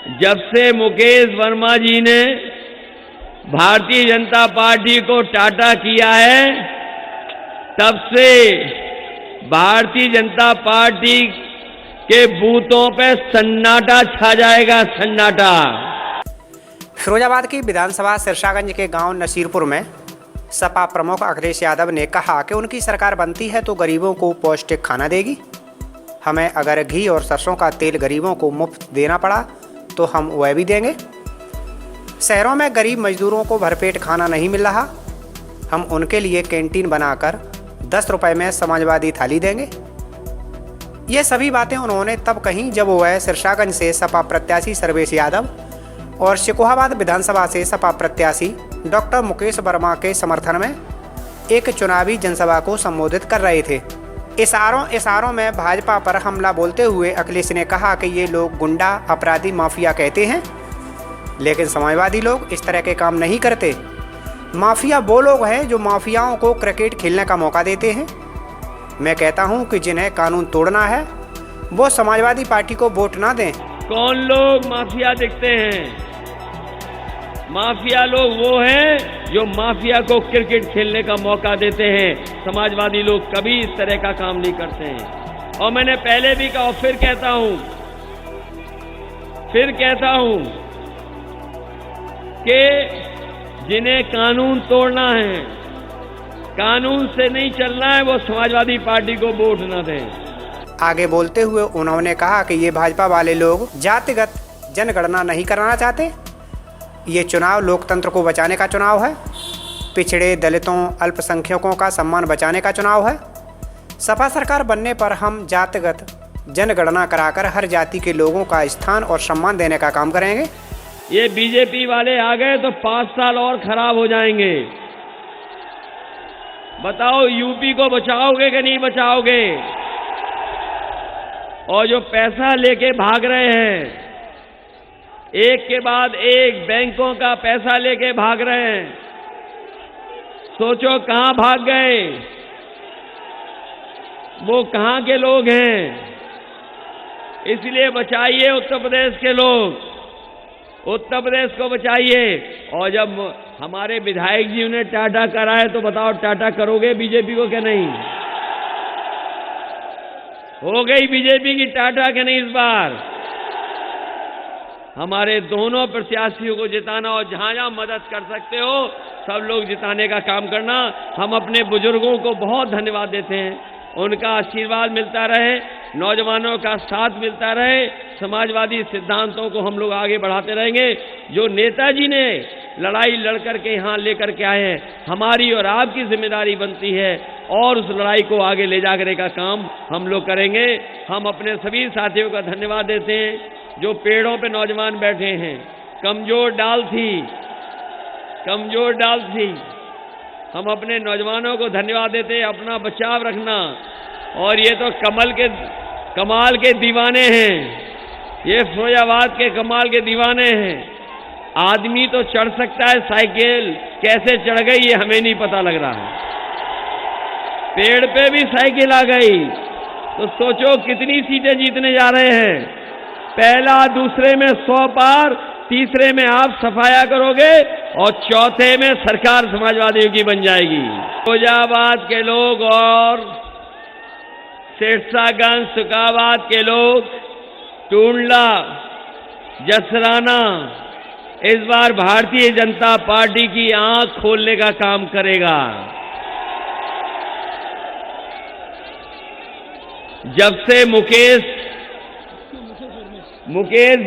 जब से मुकेश वर्मा जी ने भारतीय जनता पार्टी को टाटा किया है, तब से भारतीय जनता पार्टी के बूथों पे सन्नाटा छा जाएगा, सन्नाटा। फिरोजाबाद की विधानसभा सिरसागंज के गांव नसीरपुर में सपा प्रमुख अखिलेश यादव ने कहा कि उनकी सरकार बनती है तो गरीबों को पौष्टिक खाना देगी। हमें अगर घी और सरसों का तेल गरीबों को मुफ्त देना पड़ा तो हम वह भी देंगे। शहरों में गरीब मजदूरों को भरपेट खाना नहीं मिल रहा, हम उनके लिए कैंटीन बनाकर 10 रुपए में समाजवादी थाली देंगे। ये सभी बातें उन्होंने तब कहीं जब वह सिरसागंज से सपा प्रत्याशी सर्वेश यादव और शिकोहाबाद विधानसभा से सपा प्रत्याशी डॉक्टर मुकेश वर्मा के समर्थन में एक चुनावी जनसभा को संबोधित कर रहे थे। इशारों में भाजपा पर हमला बोलते हुए अखिलेश ने कहा कि ये लोग गुंडा, अपराधी, माफिया कहते हैं, लेकिन समाजवादी लोग इस तरह के काम नहीं करते। माफिया वो लोग हैं जो माफियाओं को क्रिकेट खेलने का मौका देते हैं। मैं कहता हूं कि जिन्हें कानून तोड़ना है वो समाजवादी पार्टी को वोट ना दें। कौन लोग माफिया दिखते हैं? माफिया लोग वो हैं जो माफिया को क्रिकेट खेलने का मौका देते हैं। समाजवादी लोग कभी इस तरह का काम नहीं करते हैं। और मैंने पहले भी कहा और फिर कहता हूं कि जिन्हें कानून तोड़ना है, कानून से नहीं चलना है, वो समाजवादी पार्टी को वोट न दें। आगे बोलते हुए उन्होंने कहा कि ये भाजपा वाले लोग जातिगत जनगणना नहीं कराना चाहते। ये चुनाव लोकतंत्र को बचाने का चुनाव है, पिछड़े, दलितों, अल्पसंख्यकों का सम्मान बचाने का चुनाव है। सपा सरकार बनने पर हम जातिगत जनगणना कराकर हर जाति के लोगों का स्थान और सम्मान देने का काम करेंगे। ये बीजेपी वाले आ गए तो 5 साल और खराब हो जाएंगे। बताओ यूपी को बचाओगे कि नहीं बचाओगे? और जो पैसा लेके भाग रहे हैं, एक के बाद एक बैंकों का पैसा लेके भाग रहे हैं, सोचो कहां भाग गए? वो कहां के लोग हैं? इसलिए बचाइए उत्तर प्रदेश के लोग, उत्तर प्रदेश को बचाइए। और जब हमारे विधायक जी ने टाटा करा है तो बताओ टाटा करोगे बीजेपी को क्या नहीं? हो गई बीजेपी की टाटा के नहीं इस बार? हमारे दोनों प्रत्याशियों को जिताना और जहां जहां मदद कर सकते हो सब लोग जिताने का काम करना। हम अपने बुजुर्गों को बहुत धन्यवाद देते हैं, उनका आशीर्वाद मिलता रहे, नौजवानों का साथ मिलता रहे, समाजवादी सिद्धांतों को हम लोग आगे बढ़ाते रहेंगे। जो नेताजी ने लड़ाई लड़ करके यहाँ लेकर के आए हैं, हमारी और आपकी जिम्मेदारी बनती है और उस लड़ाई को आगे ले जाने का काम हम लोग करेंगे। हम अपने सभी साथियों का धन्यवाद देते हैं जो पेड़ों पे नौजवान बैठे हैं। कमजोर डाल थी, हम अपने नौजवानों को धन्यवाद देते हैं। अपना बचाव रखना। और ये तो कमाल के दीवाने हैं, ये फिरोजाबाद के कमाल के दीवाने हैं। आदमी तो चढ़ सकता है साइकिल, कैसे चढ़ गई ये हमें नहीं पता लग रहा है। पेड़ पे भी साइकिल आ गई तो सोचो कितनी सीटें जीतने जा रहे हैं। पहला, दूसरे में 100 पार, तीसरे में आप सफाया करोगे और चौथे में सरकार समाजवादियों की बन जाएगी। फिरोजाबाद के लोग और सिरसागंज, शिकोहाबाद के लोग, टूंडला, जसराना इस बार भारतीय जनता पार्टी की आंख खोलने का काम करेगा। जब से मुकेश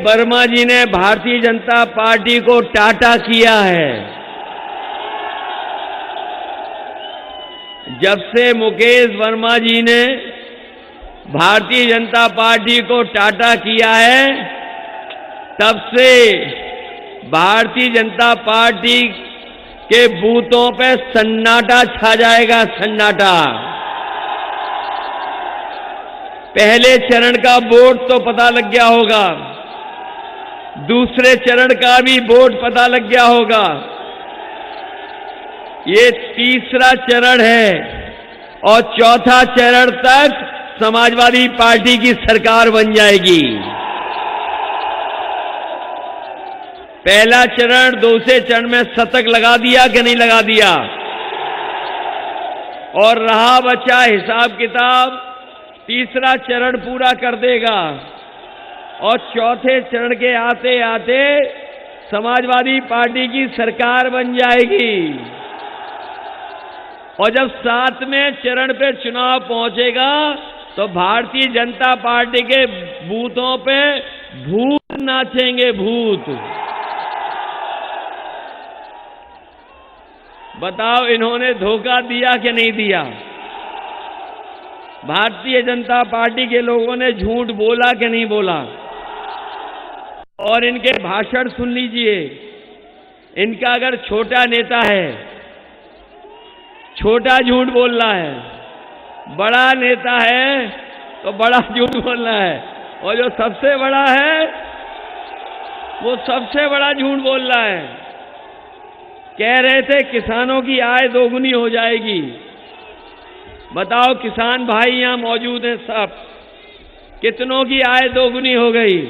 वर्मा जी ने भारतीय जनता पार्टी को टाटा किया है, जब से मुकेश वर्मा जी ने भारतीय जनता पार्टी को टाटा किया है, तब से भारतीय जनता पार्टी के बूथों पे सन्नाटा छा जाएगा, सन्नाटा। पहले चरण का वोट तो पता लग गया होगा, दूसरे चरण का भी वोट पता लग गया होगा, ये तीसरा चरण है और चौथा चरण तक समाजवादी पार्टी की सरकार बन जाएगी। पहला चरण दूसरे चरण में शतक लगा दिया कि नहीं लगा दिया? और रहा बचा हिसाब किताब, तीसरा चरण पूरा कर देगा और चौथे चरण के आते आते समाजवादी पार्टी की सरकार बन जाएगी। और जब 7वें चरण पे चुनाव पहुंचेगा तो भारतीय जनता पार्टी के बूथों पे भूत नाचेंगे, भूत। बताओ इन्होंने धोखा दिया कि नहीं दिया? भारतीय जनता पार्टी के लोगों ने झूठ बोला कि नहीं बोला? और इनके भाषण सुन लीजिए। इनका अगर छोटा नेता है, छोटा झूठ बोल रहा है, बड़ा नेता है तो बड़ा झूठ बोल रहा है, और जो सबसे बड़ा है वो सबसे बड़ा झूठ बोल रहा है। कह रहे थे किसानों की आय दोगुनी हो जाएगी। बताओ किसान भाई यहां मौजूद हैं सब, कितनों की आय दोगुनी हो गई?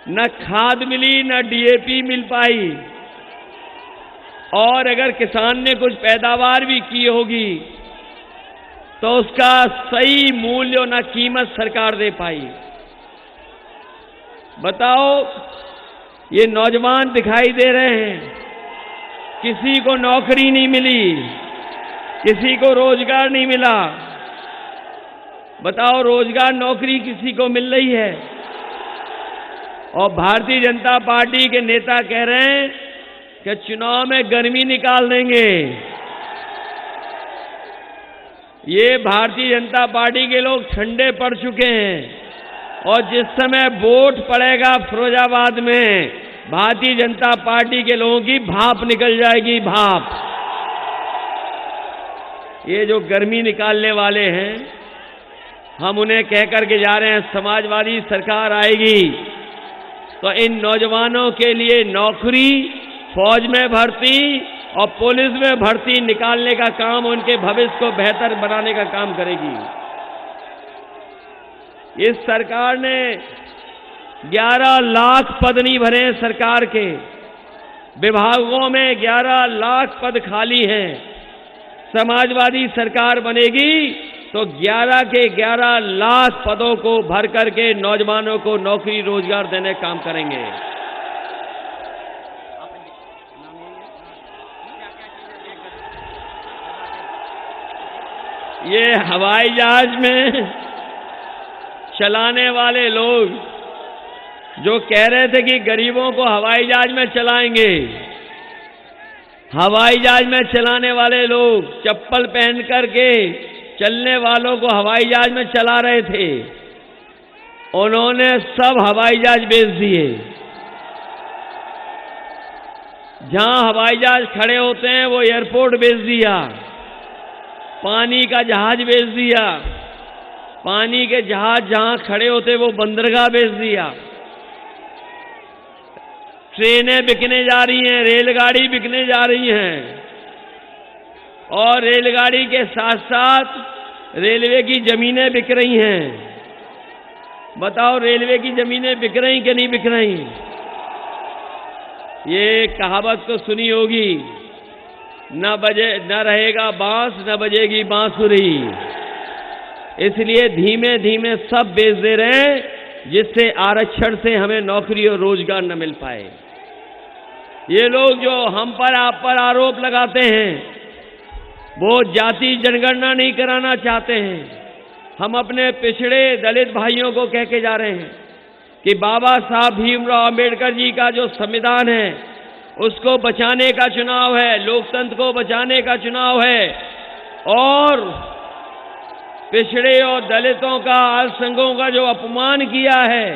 न खाद मिली, न डीएपी मिल पाई। और अगर किसान ने कुछ पैदावार भी की होगी तो उसका सही मूल्य और न कीमत सरकार दे पाई। बताओ ये नौजवान दिखाई दे रहे हैं, किसी को नौकरी नहीं मिली, किसी को रोजगार नहीं मिला। बताओ रोजगार नौकरी किसी को मिल रही है? और भारतीय जनता पार्टी के नेता कह रहे हैं कि चुनाव में गर्मी निकाल देंगे। ये भारतीय जनता पार्टी के लोग ठंडे पड़ चुके हैं और जिस समय वोट पड़ेगा फिरोजाबाद में, भारतीय जनता पार्टी के लोगों की भाप निकल जाएगी, भाप। ये जो गर्मी निकालने वाले हैं, हम उन्हें कह करके जा रहे हैं समाजवादी सरकार आएगी तो इन नौजवानों के लिए नौकरी, फौज में भर्ती और पुलिस में भर्ती निकालने का काम, उनके भविष्य को बेहतर बनाने का काम करेगी। इस सरकार ने 11 लाख पद नहीं भरे हैं सरकार के, विभागों में 11 लाख पद खाली हैं। समाजवादी सरकार बनेगी तो 11 के 11 लाख पदों को भर करके नौजवानों को नौकरी रोजगार देने का काम करेंगे। ये हवाई जहाज में चलाने वाले लोग जो कह रहे थे कि गरीबों को हवाई जहाज में चलाएंगे, हवाई जहाज में चलाने वाले लोग चप्पल पहन करके चलने वालों को हवाई जहाज में चला रहे थे, उन्होंने सब हवाई जहाज बेच दिए। जहां हवाई जहाज खड़े होते हैं वो एयरपोर्ट बेच दिया, पानी का जहाज बेच दिया, पानी के जहाज जहां खड़े होते वो बंदरगाह बेच दिया। ट्रेनें बिकने जा रही हैं, रेलगाड़ी बिकने जा रही हैं, और रेलगाड़ी के साथ साथ रेलवे की जमीनें बिक रही हैं। बताओ रेलवे की जमीनें बिक रही कि नहीं बिक रही? ये कहावत तो सुनी होगी, न रहेगा बांस न बजेगी बांसुरी। इसलिए धीमे धीमे सब बेच दे रहे हैं जिससे आरक्षण से हमें नौकरी और रोजगार न मिल पाए। ये लोग जो हम पर आप पर आरोप लगाते हैं वो जाति जनगणना नहीं कराना चाहते हैं। हम अपने पिछड़े दलित भाइयों को कह के जा रहे हैं कि बाबा साहब भीमराव अंबेडकर जी का जो संविधान है उसको बचाने का चुनाव है, लोकतंत्र को बचाने का चुनाव है, और पिछड़े और दलितों का, अल्पसंख्यकों का जो अपमान किया है,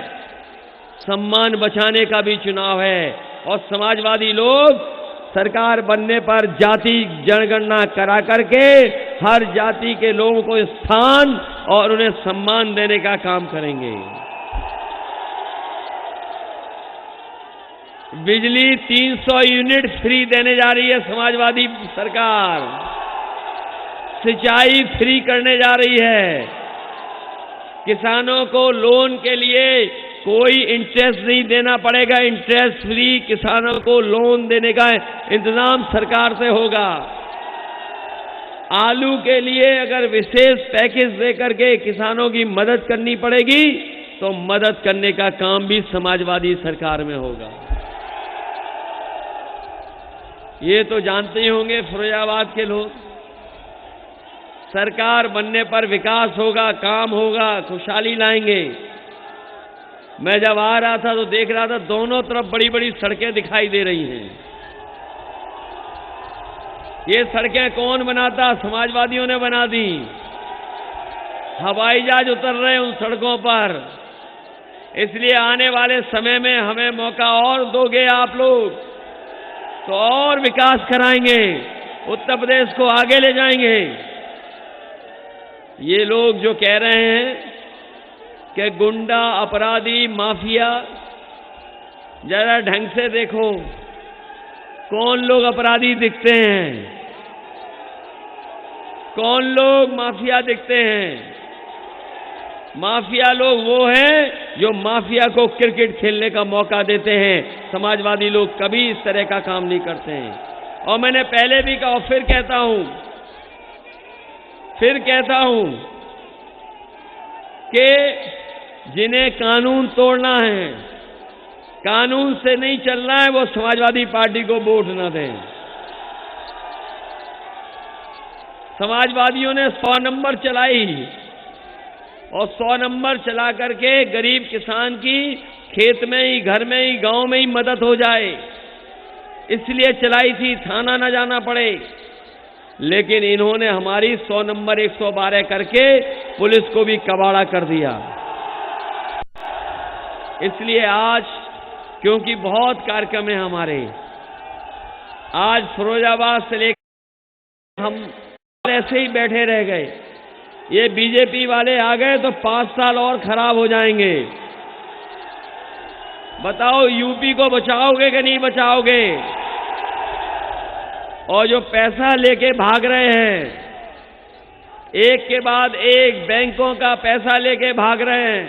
सम्मान बचाने का भी चुनाव है। और समाजवादी लोग सरकार बनने पर जाति जनगणना करा करके हर जाति के लोगों को स्थान और उन्हें सम्मान देने का काम करेंगे। बिजली 300 यूनिट फ्री देने जा रही है समाजवादी सरकार, सिंचाई फ्री करने जा रही है, किसानों को लोन के लिए कोई इंटरेस्ट नहीं देना पड़ेगा, इंटरेस्ट फ्री किसानों को लोन देने का इंतजाम सरकार से होगा। आलू के लिए अगर विशेष पैकेज देकर के किसानों की मदद करनी पड़ेगी तो मदद करने का काम भी समाजवादी सरकार में होगा। ये तो जानते ही होंगे फिरोजाबाद के लोग, सरकार बनने पर विकास होगा, काम होगा, खुशहाली लाएंगे। मैं जब आ रहा था तो देख रहा था दोनों तरफ बड़ी बड़ी सड़कें दिखाई दे रही हैं। ये सड़कें कौन बनाता? समाजवादियों ने बना दी। हवाई जहाज उतर रहे हैं उन सड़कों पर। इसलिए आने वाले समय में हमें मौका और दोगे आप लोग तो और विकास कराएंगे, उत्तर प्रदेश को आगे ले जाएंगे। ये लोग जो कह रहे हैं कि गुंडा, अपराधी, माफिया, जरा ढंग से देखो कौन लोग अपराधी दिखते हैं, कौन लोग माफिया दिखते हैं। माफिया लोग वो हैं जो माफिया को क्रिकेट खेलने का मौका देते हैं। समाजवादी लोग कभी इस तरह का काम नहीं करते हैं। और मैंने पहले भी कहा और फिर कहता हूं कि जिन्हें कानून तोड़ना है, कानून से नहीं चलना है, वो समाजवादी पार्टी को वोट न दें। समाजवादियों ने 100 नंबर चलाई और 100 नंबर चला करके गरीब किसान की खेत में ही, घर में ही, गांव में ही मदद हो जाए, इसलिए चलाई थी, थाना न जाना पड़े। लेकिन इन्होंने हमारी 100 नंबर 112 करके पुलिस को भी कबाड़ा कर दिया। इसलिए आज क्योंकि बहुत कार्यक्रम है हमारे, आज फिरोजाबाद से लेकर हम ऐसे ही बैठे रह गए। ये बीजेपी वाले आ गए तो 5 साल और खराब हो जाएंगे। बताओ यूपी को बचाओगे कि नहीं बचाओगे? और जो पैसा लेके भाग रहे हैं, एक के बाद एक बैंकों का पैसा लेके भाग रहे हैं,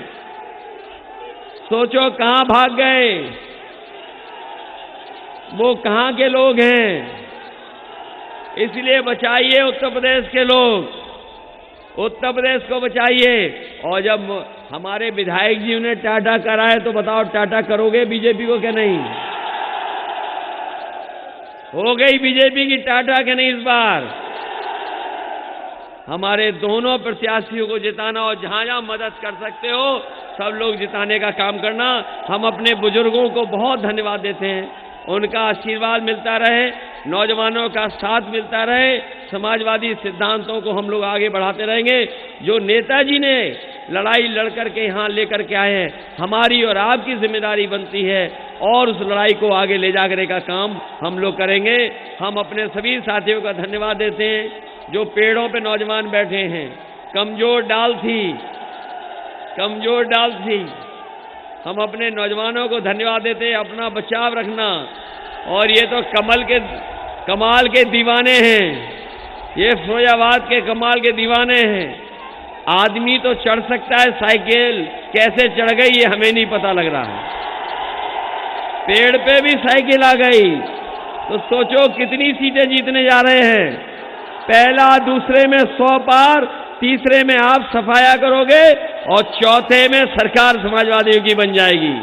सोचो कहां भाग गए, वो कहां के लोग हैं। इसलिए बचाइए उत्तर प्रदेश के लोग, उत्तर प्रदेश को बचाइए। और जब हमारे विधायक जी ने टाटा कराए तो बताओ टाटा करोगे बीजेपी को क्या नहीं? हो गई बीजेपी की टाटा के नहीं इस बार? हमारे दोनों प्रत्याशियों को जिताना और जहां जहां मदद कर सकते हो सब लोग जिताने का काम करना। हम अपने बुजुर्गों को बहुत धन्यवाद देते हैं, उनका आशीर्वाद मिलता रहे, नौजवानों का साथ मिलता रहे, समाजवादी सिद्धांतों को हम लोग आगे बढ़ाते रहेंगे। जो नेताजी ने लड़ाई लड़ करके यहाँ लेकर के आए हैं, हमारी और आपकी जिम्मेदारी बनती है और उस लड़ाई को आगे ले जाने का काम हम लोग करेंगे। हम अपने सभी साथियों का धन्यवाद देते हैं जो पेड़ों पे नौजवान बैठे हैं। कमजोर डाल थी। हम अपने नौजवानों को धन्यवाद देते हैं, अपना बचाव रखना। और ये तो कमाल के दीवाने हैं, ये फिरोजाबाद के कमाल के दीवाने हैं। आदमी तो चढ़ सकता है साइकिल, कैसे चढ़ गई ये हमें नहीं पता लग रहा है। पेड़ पे भी साइकिल आ गई, तो सोचो कितनी सीटें जीतने जा रहे हैं। पहला, दूसरे में 100 पार, तीसरे में आप सफाया करोगे और चौथे में सरकार समाजवादियों की बन जाएगी।